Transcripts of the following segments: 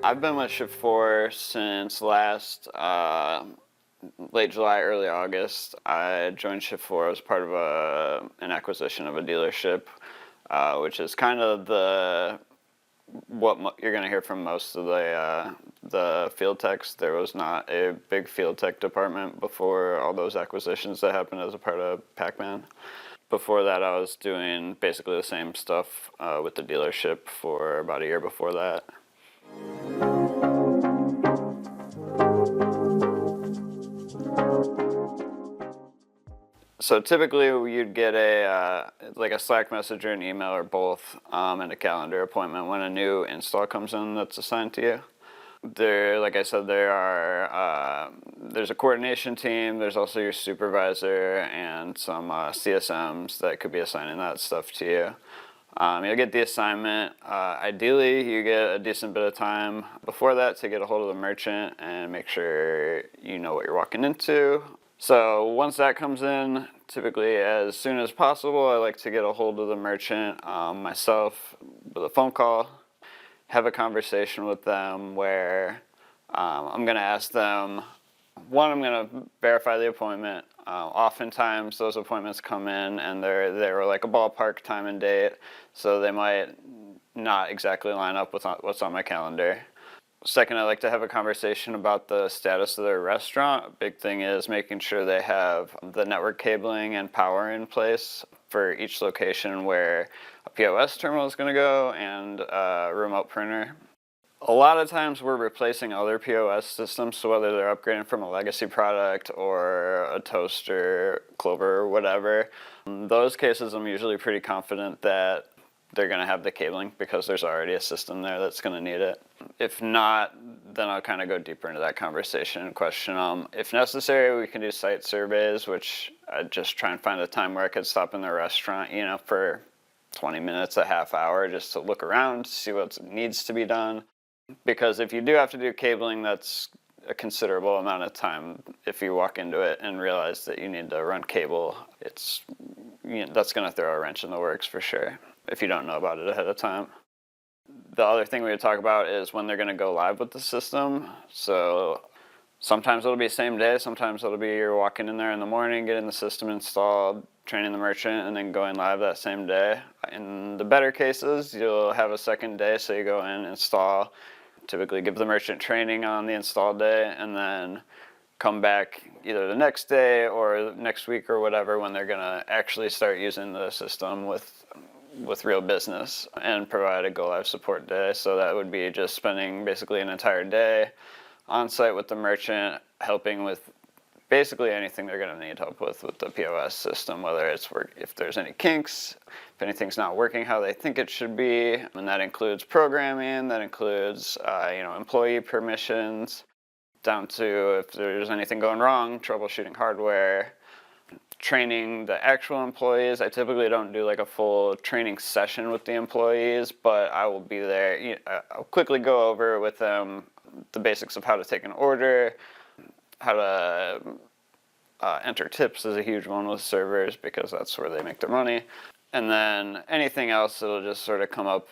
I've been with Shift4 since last late July, early August. I joined Shift4 as part of an acquisition of a dealership, which is kind of what you're going to hear from most of the field techs. There was not a big field tech department before all those acquisitions that happened as a part of Pac-Man. Before that, I was doing basically the same stuff with the dealership for about a year before that. So typically you'd get like a Slack message or an email or both, and a calendar appointment when a new install comes in that's assigned to you. Like I said, there's a coordination team, there's also your supervisor and some CSMs that could be assigning that stuff to you. You'll get the assignment. Ideally, you get a decent bit of time before that to get a hold of the merchant and make sure you know what you're walking into. So once that comes in, typically as soon as possible, I like to get a hold of the merchant myself with a phone call, have a conversation with them where I'm going to ask them, one, I'm going to verify the appointment. Oftentimes those appointments come in and they were like a ballpark time and date, so they might not exactly line up with what's on my calendar. Second, I like to have a conversation about the status of their restaurant. A big thing is making sure they have the network cabling and power in place for each location where a POS terminal is going to go and a remote printer. A lot of times we're replacing other POS systems, so whether they're upgrading from a legacy product or a toaster, Clover, or whatever, in those cases I'm usually pretty confident that they're going to have the cabling because there's already a system there that's going to need it. If not, then I'll kind of go deeper into that conversation and question them. If necessary, we can do site surveys, which I just try and find a time where I could stop in the restaurant, for 20 minutes, a half hour, just to look around, see what needs to be done. Because if you do have to do cabling, that's a considerable amount of time. If you walk into it and realize that you need to run cable, that's going to throw a wrench in the works for sure, if you don't know about it ahead of time. The other thing we would talk about is when they're going to go live with the system. So sometimes it'll be same day, sometimes it'll be you're walking in there in the morning, getting the system installed, training the merchant, and then going live that same day. In the better cases, you'll have a second day, so you go in, install, typically give the merchant training on the install day, and then come back either the next day or next week or whatever when they're going to actually start using the system with real business and provide a go live support day. So that would be just spending basically an entire day on site with the merchant, helping with basically anything they're going to need help with the POS system, whether it's if there's any kinks, if anything's not working how they think it should be, and that includes programming, that includes employee permissions, down to if there's anything going wrong, troubleshooting hardware, training the actual employees. I typically don't do like a full training session with the employees, but I will be there. I'll quickly go over with them the basics of how to take an order, how to enter tips is a huge one with servers because that's where they make their money. And then anything else, it'll just sort of come up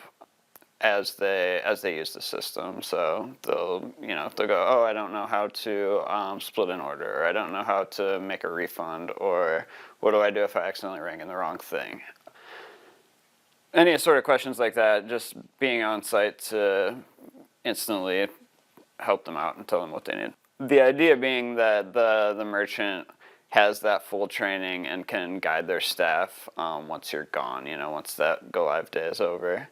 as they use the system. So they'll go, oh, I don't know how to split an order, or I don't know how to make a refund, or what do I do if I accidentally rang in the wrong thing? Any sort of questions like that, just being on site to instantly help them out and tell them what they need. The idea being that the merchant has that full training and can guide their staff once you're gone, once that go live day is over.